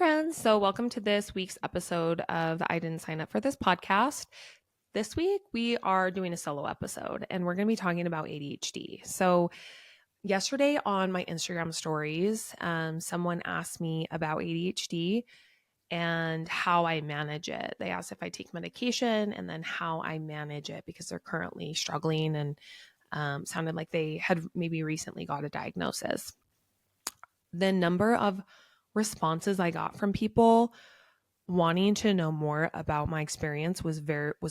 friends. So, welcome to this week's episode of I Didn't Sign Up for This podcast. This week, we are doing a solo episode and we're going to be talking about ADHD. So, yesterday on my Instagram stories, someone asked me about ADHD and how I manage it. They asked if I take medication and then how I manage it because they're currently struggling and sounded like they had maybe recently got a diagnosis. The number of responses I got from people wanting to know more about my experience was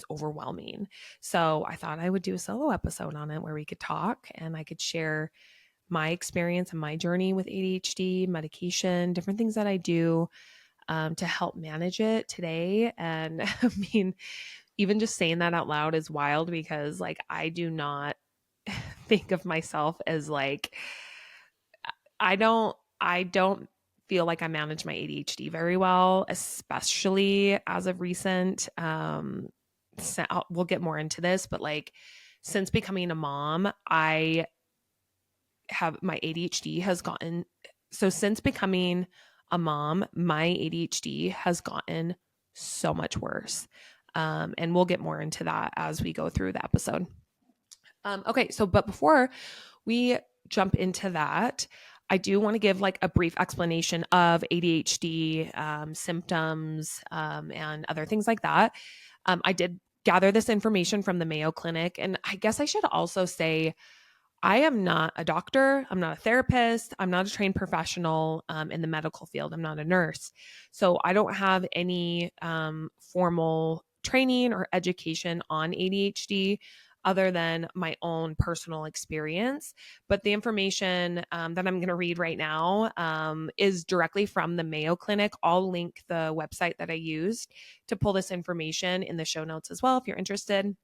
overwhelming. So I thought I would do a solo episode on it where we could talk and I could share my experience and my journey with ADHD, medication, different things that I do to help manage it today. And I mean, even just saying that out loud is wild because like I do not think of myself as like I don't feel like I manage my ADHD very well, especially as of recent. So we'll get more into this, but like since becoming a mom, I have my ADHD has gotten so since becoming a mom, my ADHD has gotten so much worse. And we'll get more into that as we go through the episode. Okay, but before we jump into that, I do want to give like a brief explanation of ADHD symptoms and other things like that. I did gather this information from the Mayo Clinic, and I guess I should also say I am not a doctor. I'm not a therapist. I'm not a trained professional in the medical field. I'm not a nurse. So I don't have any formal training or education on ADHD other than my own personal experience. But the information that I'm going to read right now is directly from the Mayo Clinic. I'll link the website that I used to pull this information in the show notes as well if you're interested.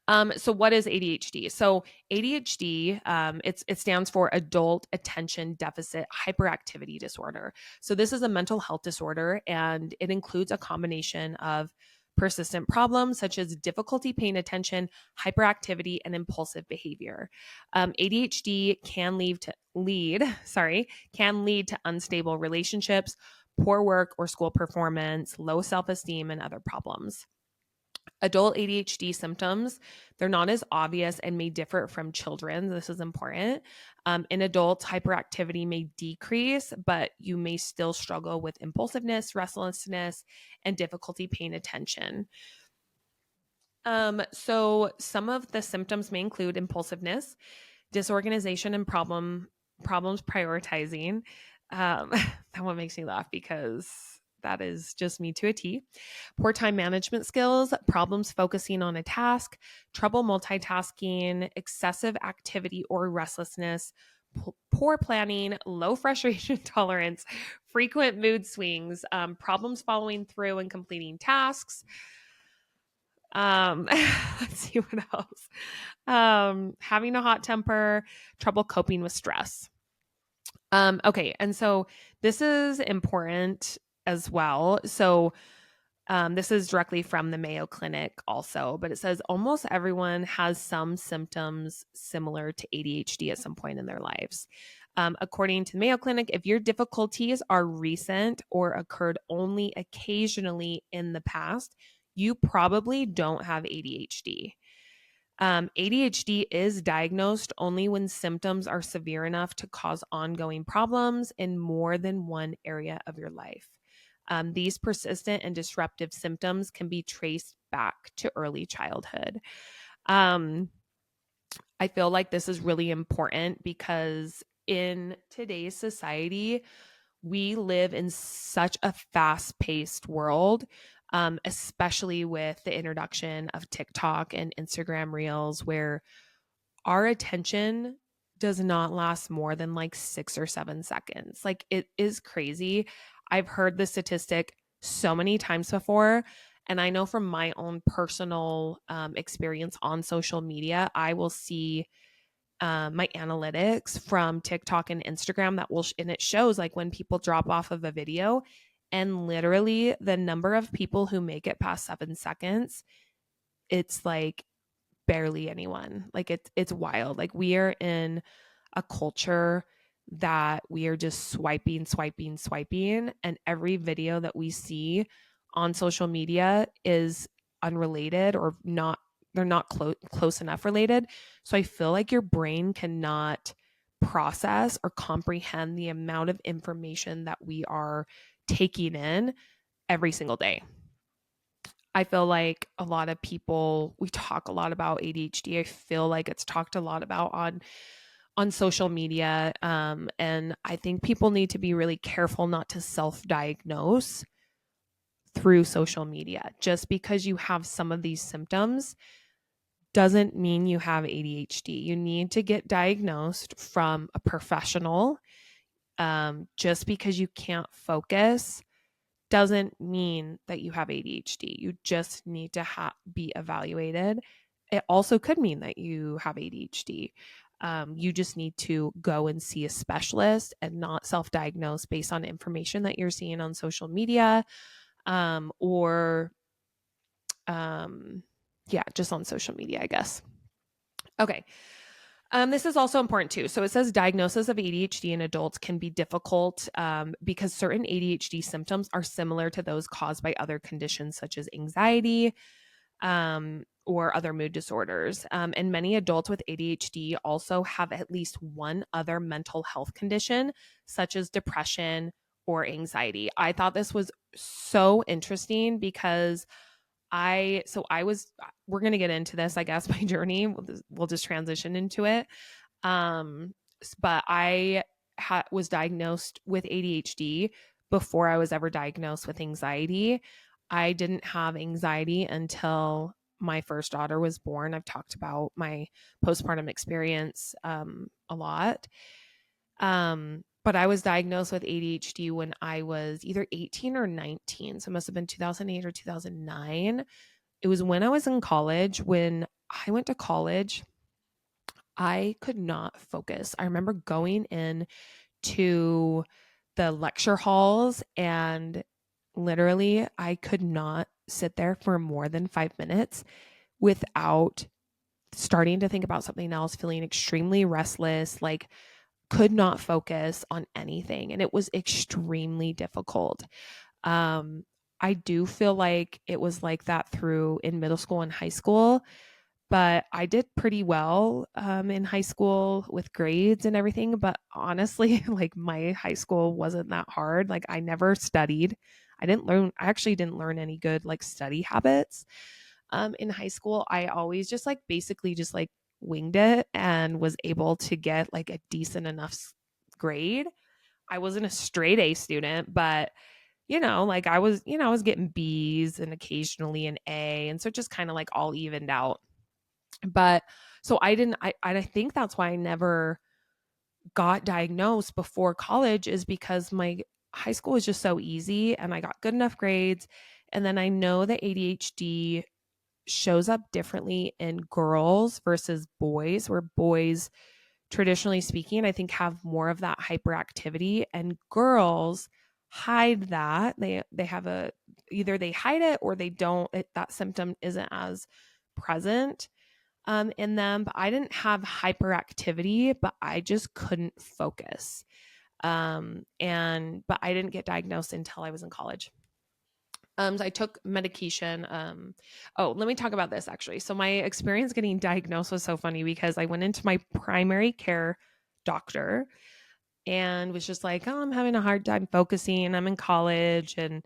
So what is ADHD? So ADHD, it stands for Adult Attention Deficit Hyperactivity Disorder. So this is a mental health disorder, and it includes a combination of persistent problems such as difficulty paying attention, hyperactivity, and impulsive behavior. ADHD can lead to unstable relationships, poor work or school performance, low self-esteem, and other problems. Adult ADHD symptoms, they're not as obvious and may differ from children. This is important. In adults, hyperactivity may decrease, but you may still struggle with impulsiveness, restlessness, and difficulty paying attention. So some of the symptoms may include impulsiveness, disorganization, and problems prioritizing. That one makes me laugh because that is just me to a T. Poor time management skills, problems focusing on a task, trouble multitasking, excessive activity or restlessness, poor planning, low frustration tolerance, frequent mood swings, problems following through and completing tasks. Let's see what else. Having a hot temper, trouble coping with stress. Okay, and so this is important as well. So this is directly from the Mayo Clinic also, but it says almost everyone has some symptoms similar to ADHD at some point in their lives. According to the Mayo Clinic, if your difficulties are recent or occurred only occasionally in the past, you probably don't have ADHD. ADHD is diagnosed only when symptoms are severe enough to cause ongoing problems in more than one area of your life. These persistent and disruptive symptoms can be traced back to early childhood. I feel like this is really important because in today's society, we live in such a fast-paced world, especially with the introduction of TikTok and Instagram Reels, where our attention does not last more than like 6 or 7 seconds. Like it is crazy. I've heard the statistic so many times before. And I know from my own personal experience on social media, I will see my analytics from TikTok and Instagram and it shows like when people drop off of a video and literally the number of people who make it past 7 seconds, it's like barely anyone. Like it's wild. Like we are in a culture that we are just swiping, swiping, swiping. And every video that we see on social media is unrelated or not, they're not close enough related. So I feel like your brain cannot process or comprehend the amount of information that we are taking in every single day. I feel like a lot of people, we talk a lot about ADHD. I feel like it's talked a lot about on social media. And I think people need to be really careful not to self-diagnose through social media. Just because you have some of these symptoms doesn't mean you have ADHD. You need to get diagnosed from a professional. Just because you can't focus doesn't mean that you have ADHD. You just need to be evaluated. It also could mean that you have ADHD. You just need to go and see a specialist and not self-diagnose based on information that you're seeing on social media, or yeah, just on social media, I guess. Okay. This is also important too. So it says diagnosis of ADHD in adults can be difficult because certain ADHD symptoms are similar to those caused by other conditions such as anxiety or other mood disorders. And many adults with ADHD also have at least one other mental health condition, such as depression or anxiety. I thought this was so interesting because we're going to get into this, I guess, my journey. We'll just transition into it. But I was diagnosed with ADHD before I was ever diagnosed with anxiety. I didn't have anxiety until my first daughter was born. I've talked about my postpartum experience a lot. But I was diagnosed with ADHD when I was either 18 or 19. So it must have been 2008 or 2009. It was when I was in college. When I went to college, I could not focus. I remember going in to the lecture halls and literally I could not sit there for more than 5 minutes without starting to think about something else, feeling extremely restless, like could not focus on anything. And it was extremely difficult. I do feel like it was like that through in middle school and high school, but I did pretty well in high school with grades and everything. But honestly, like my high school wasn't that hard. Like I never studied. I actually didn't learn any good like study habits in high school. I always just like basically just like winged it and was able to get like a decent enough grade. I wasn't a straight A student, but like I was, I was getting B's and occasionally an A. And so it just kind of like all evened out. But so I think that's why I never got diagnosed before college, is because my high school was just so easy and I got good enough grades. And then I know that ADHD shows up differently in girls versus boys, where boys, traditionally speaking, I think have more of that hyperactivity, and girls hide that. They have either they hide it or they don't. That symptom isn't as present in them. But I didn't have hyperactivity, but I just couldn't focus. But I didn't get diagnosed until I was in college. So I took medication. Let me talk about this actually. So my experience getting diagnosed was so funny because I went into my primary care doctor and was just like, "Oh, I'm having a hard time focusing. I'm in college and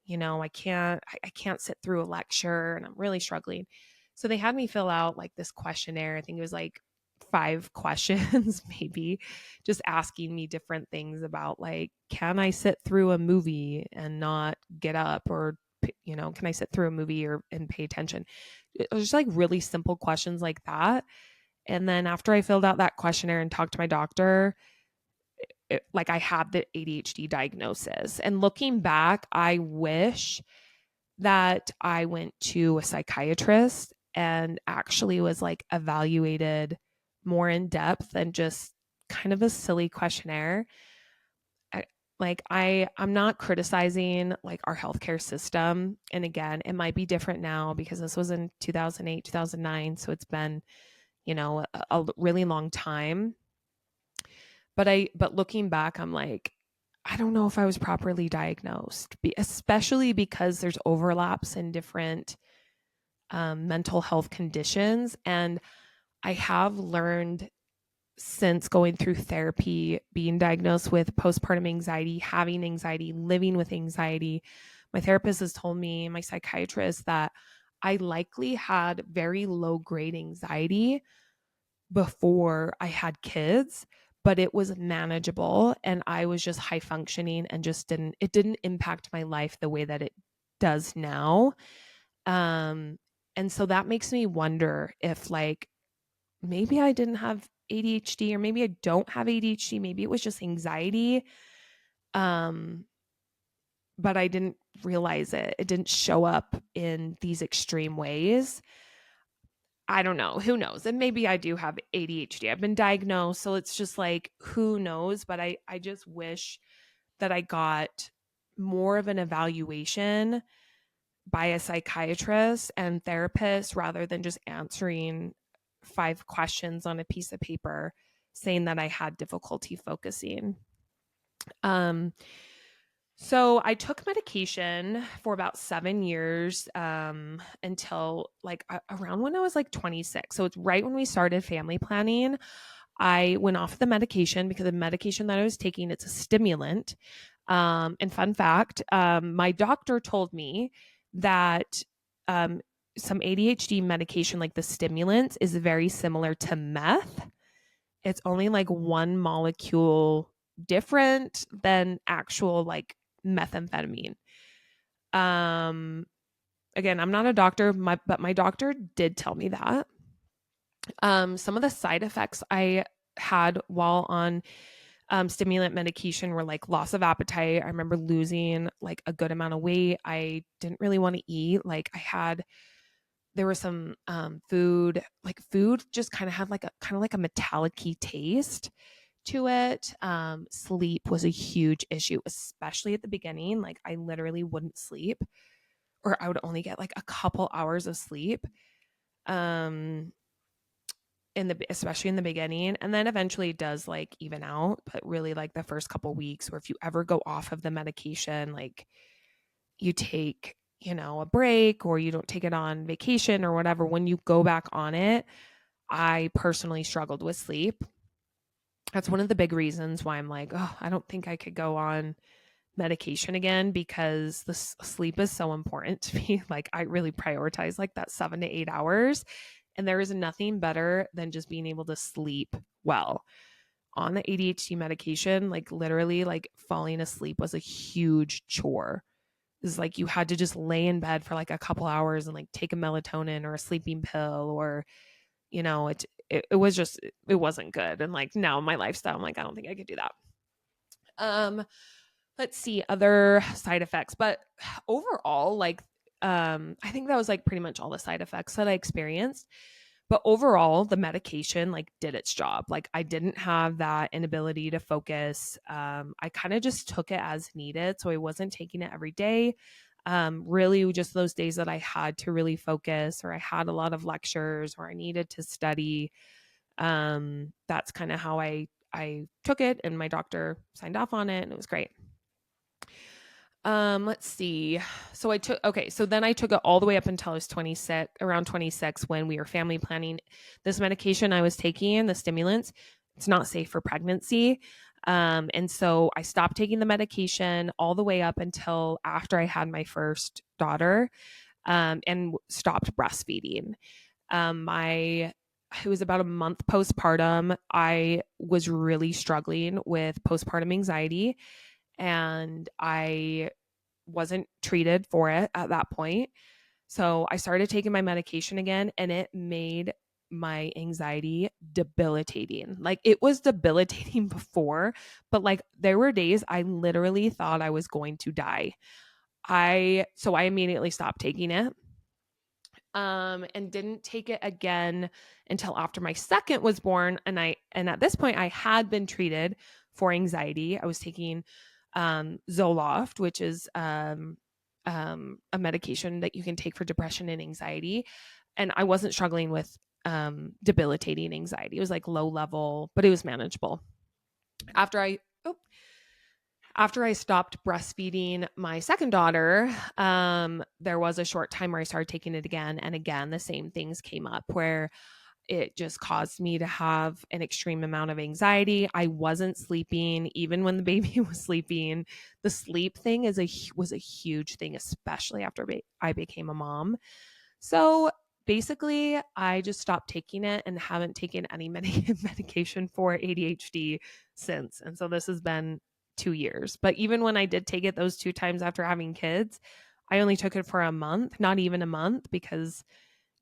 I can't sit through a lecture and I'm really struggling." So they had me fill out like this questionnaire. I think it was like 5 questions, maybe, just asking me different things about like, can I sit through a movie and not get up, or can I sit through a movie and pay attention? It was just like really simple questions like that. And then after I filled out that questionnaire and talked to my doctor, like I had the ADHD diagnosis. And looking back, I wish that I went to a psychiatrist and actually was like evaluated more in depth than just kind of a silly questionnaire. I'm not criticizing like our healthcare system. And again, it might be different now because this was in 2008, 2009. So it's been, a really long time. But looking back, I'm like, I don't know if I was properly diagnosed, especially because there's overlaps in different mental health conditions. And I have learned since going through therapy, being diagnosed with postpartum anxiety, having anxiety, living with anxiety. My therapist has told me, my psychiatrist, that I likely had very low grade anxiety before I had kids, but it was manageable and I was just high functioning and just it didn't impact my life the way that it does now. Um, and so that makes me wonder if like maybe I didn't have ADHD or maybe I don't have ADHD. Maybe it was just anxiety. Um, but I didn't realize it. It didn't show up in these extreme ways. I don't know. Who knows? And maybe I do have ADHD. I've been diagnosed. So it's just like, who knows? But I just wish that I got more of an evaluation by a psychiatrist and therapist rather than just answering 5 questions on a piece of paper saying that I had difficulty focusing. Um, so I took medication for about 7 years until like around when I was like 26. So it's right when we started family planning. I went off the medication because the medication that I was taking, it's a stimulant. And fun fact, my doctor told me that um, some ADHD medication, like the stimulants, is very similar to meth. It's only like one molecule different than actual like methamphetamine. Um, Again, I'm not a doctor, but my doctor did tell me that. Some of the side effects I had while on stimulant medication were like loss of appetite. I remember losing like a good amount of weight. I didn't really want to eat. Like there was some food just kind of had like a metallic-y taste to it. Sleep was a huge issue, especially at the beginning. Like I literally wouldn't sleep, or I would only get like a couple hours of sleep. Um, especially in the beginning, and then eventually it does like even out, but really like the first couple weeks, or if you ever go off of the medication, like you take a break or you don't take it on vacation or whatever, when you go back on it, I personally struggled with sleep. That's one of the big reasons why I'm like, oh, I don't think I could go on medication again, because the sleep is so important to me. Like I really prioritize like that 7 to 8 hours, and there is nothing better than just being able to sleep well. On the ADHD medication, like literally like falling asleep was a huge chore. Is like you had to just lay in bed for like a couple hours and like take a melatonin or a sleeping pill, or it was just, it wasn't good. And like now my lifestyle, I'm like, I don't think I could do that. um let's see other side effects, but overall, like I think that was like pretty much all the side effects that I experienced. But overall, the medication like did its job. Like I didn't have that inability to focus. I kind of just took it as needed, so I wasn't taking it every day. Really just those days that I had to really focus, or I had a lot of lectures, or I needed to study. That's kind of how I took it, and my doctor signed off on it, and it was great. Let's see. So then I took it all the way up until I was 26, around 26, when we were family planning. This medication I was taking, the stimulants, it's not safe for pregnancy. And so I stopped taking the medication all the way up until after I had my first daughter, and stopped breastfeeding. It was about a month postpartum. I was really struggling with postpartum anxiety, and I wasn't treated for it at that point. So I started taking my medication again, and it made my anxiety debilitating. Like it was debilitating before, but like there were days I literally thought I was going to die. So I immediately stopped taking it. And didn't take it again until after my second was born. And at this point I had been treated for anxiety. I was taking Zoloft, which is a medication that you can take for depression and anxiety. And I wasn't struggling with debilitating anxiety. It was like low level, but it was manageable. After I oh, after I stopped breastfeeding my second daughter, there was a short time where I started taking it again, and again the same things came up where it just caused me to have an extreme amount of anxiety. I wasn't sleeping even when the baby was sleeping. The sleep thing was a huge thing, especially after I became a mom. So basically, I just stopped taking it and haven't taken any medication for ADHD since. And so this has been 2 years. But even when I did take it those 2 times after having kids, I only took it for a month, not even a month, because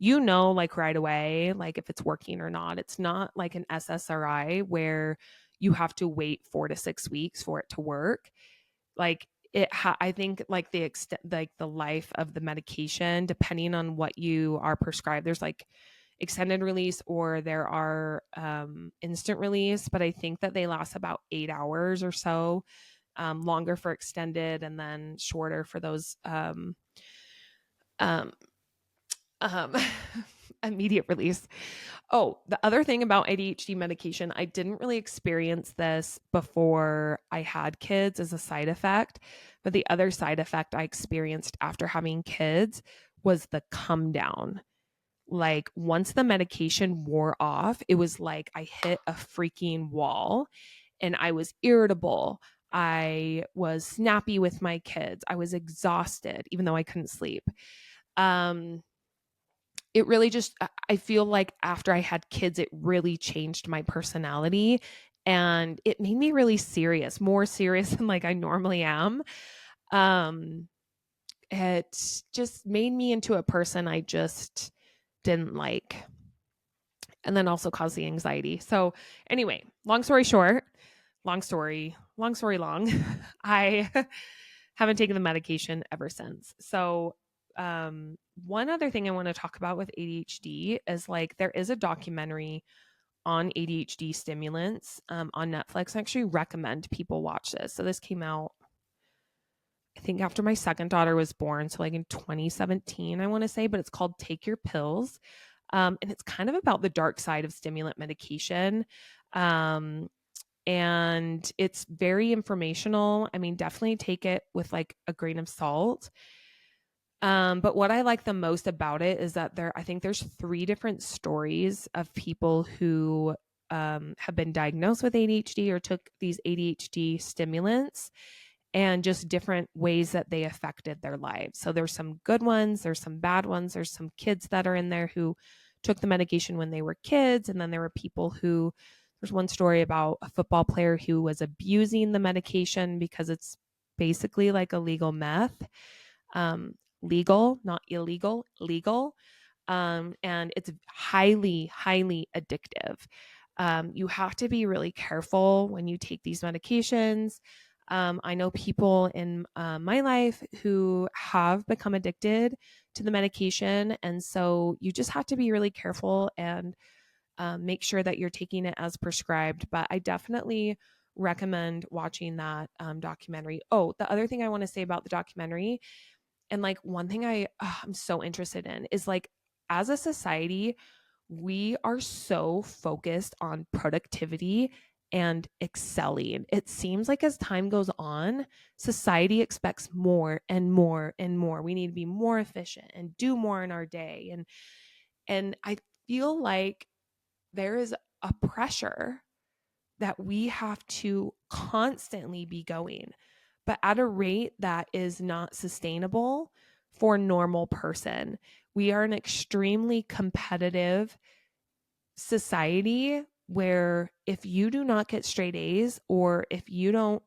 like right away, like if it's working or not. It's not like an SSRI where you have to wait 4 to 6 weeks for it to work. Like I think like the extent, like the life of the medication, depending on what you are prescribed, there's like extended release or there are instant release, but I think that they last about 8 hours or so, longer for extended and then shorter for those um, um, immediate release. Oh, the other thing about ADHD medication, I didn't really experience this before I had kids as a side effect, but the other side effect I experienced after having kids was the come down. Like once the medication wore off, it was like I hit a freaking wall and I was irritable. I was snappy with my kids. I was exhausted, even though I couldn't sleep. Um, it really just, I feel like after I had kids, it really changed my personality and it made me really serious, more serious than like I normally am. Um, it just made me into a person I just didn't like, and then also caused the anxiety. So, anyway, long story short, long story long, I haven't taken the medication ever since. So, one other thing I want to talk about with ADHD is like there is a documentary on ADHD stimulants on Netflix. I actually recommend people watch this. So this came out, I think, after my second daughter was born, so like in 2017, I want to say, but it's called Take Your Pills. And it's kind of about the dark side of stimulant medication. Um, and it's very informational. I mean, definitely take it with like a grain of salt. But what I like the most about it is that I think there's 3 different stories of people who have been diagnosed with ADHD or took these ADHD stimulants and just different ways that they affected their lives. So there's some good ones, there's some bad ones, there's some kids that are in there who took the medication when they were kids. And then there were people who, there's one story about a football player who was abusing the medication because it's basically like illegal meth. Legal, not illegal, legal. And it's highly, highly addictive. You have to be really careful when you take these medications. I know people in my life who have become addicted to the medication. And so you just have to be really careful and make sure that you're taking it as prescribed. But I definitely recommend watching that documentary. Oh, the other thing I want to say about the documentary, and like one thing I'm so interested in is like as a society, we are so focused on productivity and excelling. It seems like as time goes on, society expects more and more and more. We need to be more efficient and do more in our day. And I feel like there is a pressure that we have to constantly be going, but at a rate that is not sustainable for a normal person. We are an extremely competitive society where if you do not get straight A's or if you don't,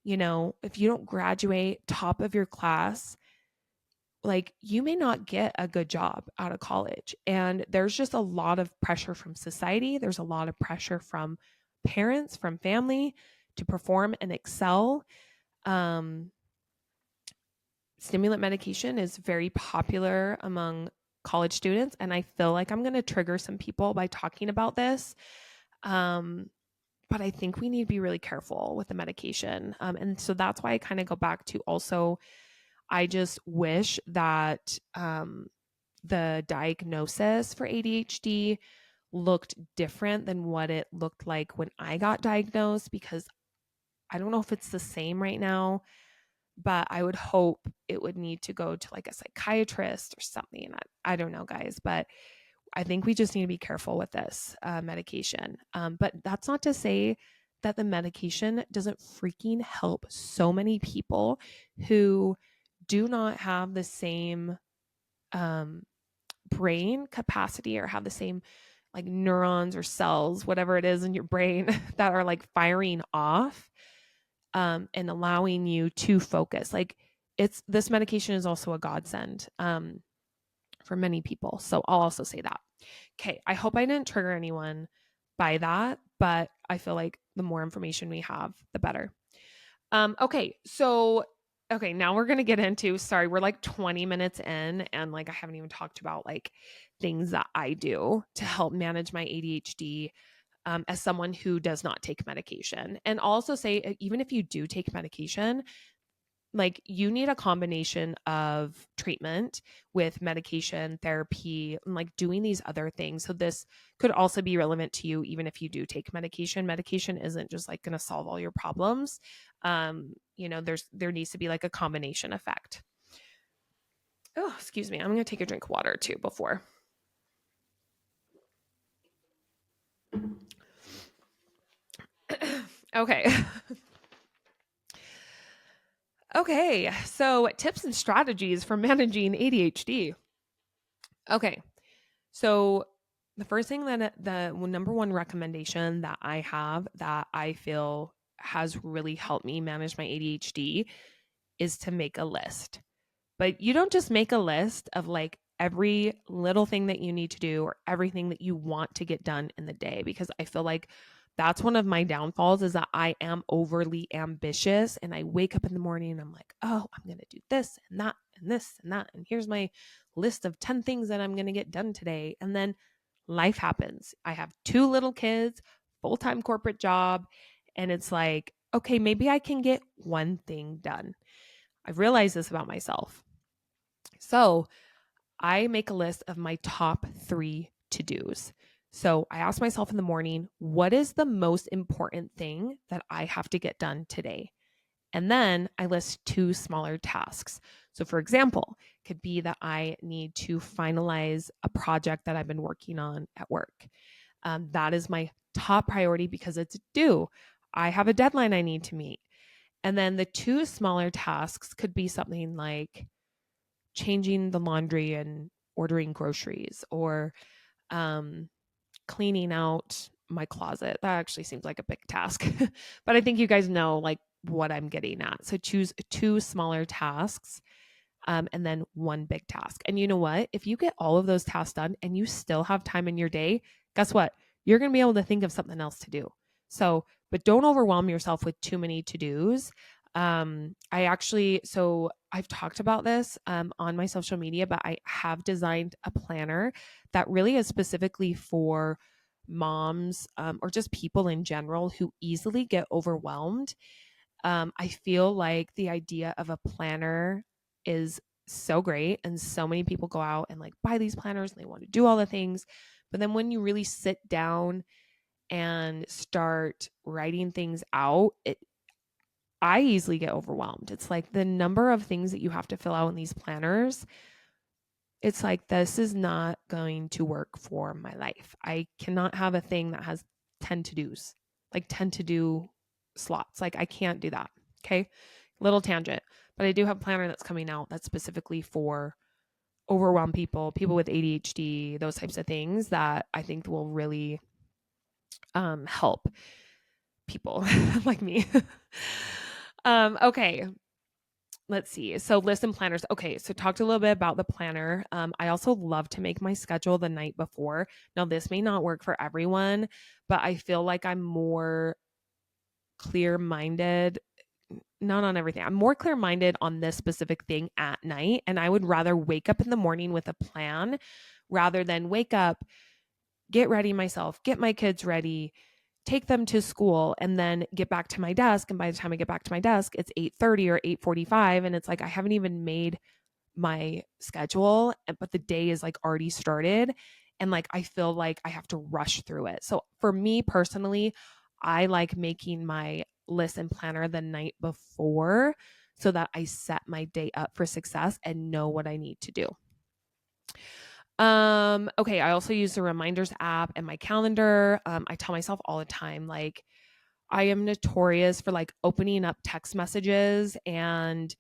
if you don't graduate top of your class, like you may not get a good job out of college. And there's just a lot of pressure from society. There's a lot of pressure from parents, from family to perform and excel. Um, Stimulant medication is very popular among college students. And I feel like I'm going to trigger some people by talking about this. Um, but I think we need to be really careful with the medication. And so that's why I kind of go back to also, I just wish that the diagnosis for ADHD looked different than what it looked like when I got diagnosed, because I don't know if it's the same right now, but I would hope it would need to go to like a psychiatrist or something. I don't know, guys, but I think we just need to be careful with this medication. But that's not to say that the medication doesn't freaking help so many people who do not have the same brain capacity or have the same like neurons or cells, whatever it is in your brain that are like firing off and allowing you to focus. Like this medication is also a godsend for many people. So I'll also say that. Okay, I hope I didn't trigger anyone by that, but I feel like the more information we have, the better. Okay, now we're going to get into, sorry, we're like 20 minutes in and like I haven't even talked about like things that I do to help manage my ADHD as someone who does not take medication. And I'll also say, even if you do take medication, like you need a combination of treatment with medication, therapy, and like doing these other things. So this could also be relevant to you even if you do take medication. Medication isn't just like going to solve all your problems. There needs to be like a combination effect. Oh, excuse me. I'm going to take a drink of water too before. Okay. Okay, so tips and strategies for managing ADHD. Okay, so the first thing the number one recommendation that I have that I feel has really helped me manage my ADHD is to make a list. But you don't just make a list of like every little thing that you need to do or everything that you want to get done in the day, because I feel like that's one of my downfalls is that I am overly ambitious and I wake up in the morning and I'm like, oh, I'm going to do this and that and this and that. And here's my list of 10 things that I'm going to get done today. And then life happens. I have 2 little kids, full-time corporate job. And it's like, okay, maybe I can get one thing done. I've realized this about myself. So I make a list of my top 3 to-dos. So I ask myself in the morning, what is the most important thing that I have to get done today? And then I list 2 smaller tasks. So for example, it could be that I need to finalize a project that I've been working on at work. That is my top priority because it's due. I have a deadline I need to meet. And then the 2 smaller tasks could be something like changing the laundry and ordering groceries, or cleaning out my closet. That actually seems like a big task, but I think you guys know like what I'm getting at. So choose 2 smaller tasks and then 1 big task. And you know what? If you get all of those tasks done and you still have time in your day, guess what? You're going to be able to think of something else to do. So, but don't overwhelm yourself with too many to-dos. I've talked about this on my social media, but I have designed a planner that really is specifically for moms or just people in general who easily get overwhelmed. I feel like the idea of a planner is so great, and so many people go out and like buy these planners and they want to do all the things. But then when you really sit down and start writing things out, I easily get overwhelmed. It's like the number of things that you have to fill out in these planners. It's like, this is not going to work for my life. I cannot have a thing that has 10 to-dos, like 10 to-do slots. Like I can't do that. Okay. Little tangent, but I do have a planner that's coming out that's specifically for overwhelmed people, people with ADHD, those types of things that I think will really help people like me. Okay. Let's see. So list and planners. Okay. So talked a little bit about the planner. I also love to make my schedule the night before. Now this may not work for everyone, but I feel like I'm more clear-minded, not on everything. I'm more clear-minded on this specific thing at night. And I would rather wake up in the morning with a plan rather than wake up, get ready myself, get my kids ready, take them to school, and then get back to my desk. And by the time I get back to my desk, it's 8:30 or 8:45. And it's like, I haven't even made my schedule, but the day is like already started. and like I feel like I have to rush through it. So for me personally, I like making my list and planner the night before so that I set my day up for success and know what I need to do. Okay, I also use the reminders app and my calendar. I tell myself all the time, like, I am notorious for like opening up text messages and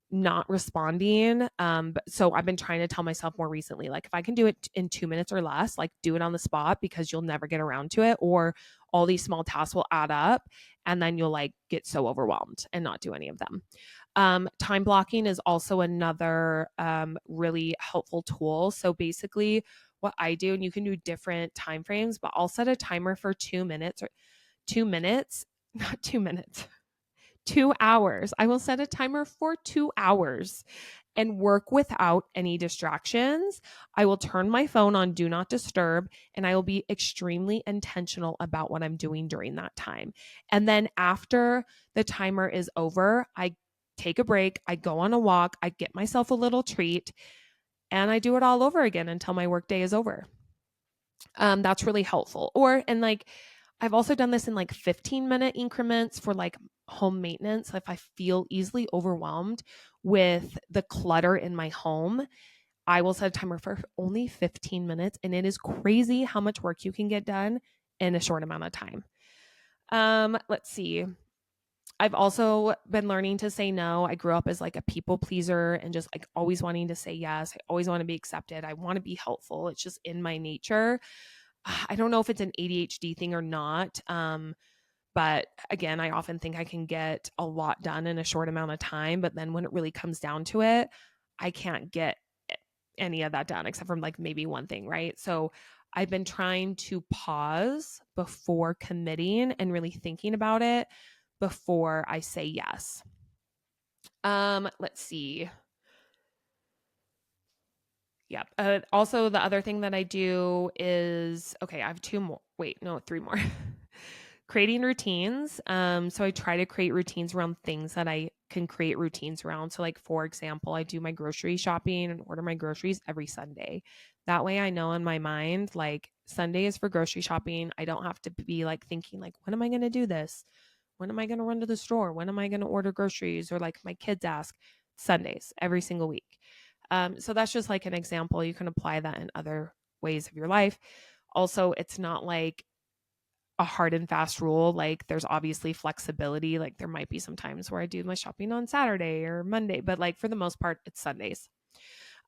not responding. But so I've been trying to tell myself more recently, like if I can do it in 2 minutes or less, like do it on the spot because you'll never get around to it, or all these small tasks will add up and then you'll like get so overwhelmed and not do any of them. Time blocking is also another really helpful tool. So basically what I do, and you can do different time frames, but I'll set a timer for 2 minutes or 2 minutes, not 2 minutes, 2 hours. I will set a timer for 2 hours and work without any distractions. I will turn my phone on do not disturb, and I will be extremely intentional about what I'm doing during that time. And then after the timer is over, I take a break, I go on a walk, I get myself a little treat, and I do it all over again until my workday is over. That's really helpful. And like, I've also done this in like 15-minute increments for like home maintenance. If I feel easily overwhelmed with the clutter in my home, I will set a timer for only 15 minutes. And it is crazy how much work you can get done in a short amount of time. Let's see. I've also been learning to say no. I grew up as like a people pleaser and just like always wanting to say yes. I always want to be accepted. I want to be helpful. It's just in my nature. I don't know if it's an ADHD thing or not. But again, I often think I can get a lot done in a short amount of time. But then when it really comes down to it, I can't get any of that done except for like maybe one thing, right? So I've been trying to pause before committing and really thinking about it before I say yes. Let's see. Yep. Also, the other thing that I do is okay, I have two more. Wait, no, three more. Creating routines. So I try to create routines around things that I can create routines around. So, like, for example, I do my grocery shopping and order my groceries every Sunday. That way I know in my mind, like, Sunday is for grocery shopping. I don't have to be like thinking, like, when am I going to do this? When am I going to run to the store? When am I going to order groceries? Or like my kids ask, Sundays every single week. So that's just like an example. You can apply that in other ways of your life. Also, it's not like a hard and fast rule. Like there's obviously flexibility. Like there might be some times where I do my shopping on Saturday or Monday, but like for the most part, it's Sundays.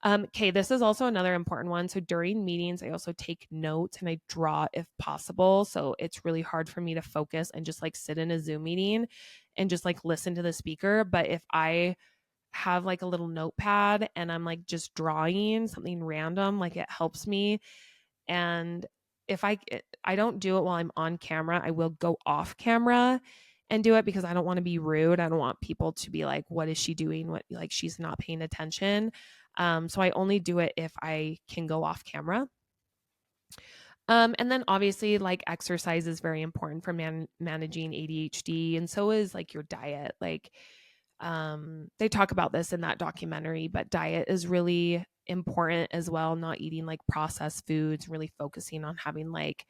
Okay, this is also another important one. So during meetings, I also take notes and I draw if possible. So it's really hard for me to focus and just like sit in a Zoom meeting and just like listen to the speaker. But if I have like a little notepad and I'm like just drawing something random, like it helps me. And if I don't do it while I'm on camera, I will go off camera and do it because I don't want to be rude. I don't want people to be like, what is she doing? What, like, she's not paying attention. So I only do it if I can go off camera. And then obviously like exercise is very important for managing ADHD, and so is like your diet. Like they talk about this in that documentary, but diet is really important as well. Not eating like processed foods, really focusing on having like,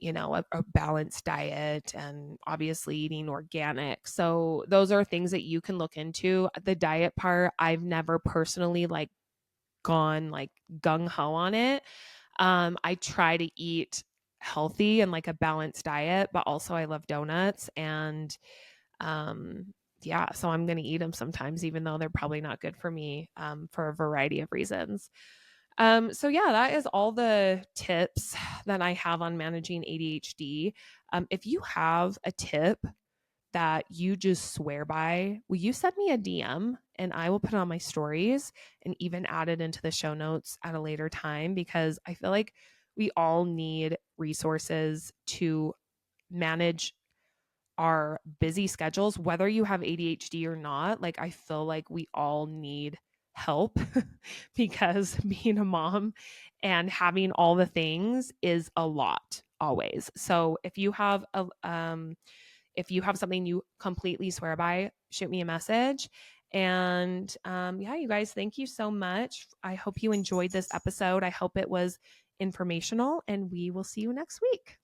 a balanced diet, and obviously eating organic. So those are things that you can look into. The diet part, I've never personally like gone like gung ho on it. I try to eat healthy and like a balanced diet, but also I love donuts and yeah, so I'm going to eat them sometimes, even though they're probably not good for me for a variety of reasons. So yeah, that is all the tips that I have on managing ADHD. If you have a tip that you just swear by, will you send me a DM and I will put it on my stories and even add it into the show notes at a later time, because I feel like we all need resources to manage our busy schedules, whether you have ADHD or not. Like, I feel like we all need help because being a mom and having all the things is a lot always. So if you have something you completely swear by, shoot me a message. And yeah, you guys, thank you so much. I hope you enjoyed this episode. I hope it was informational, and we will see you next week.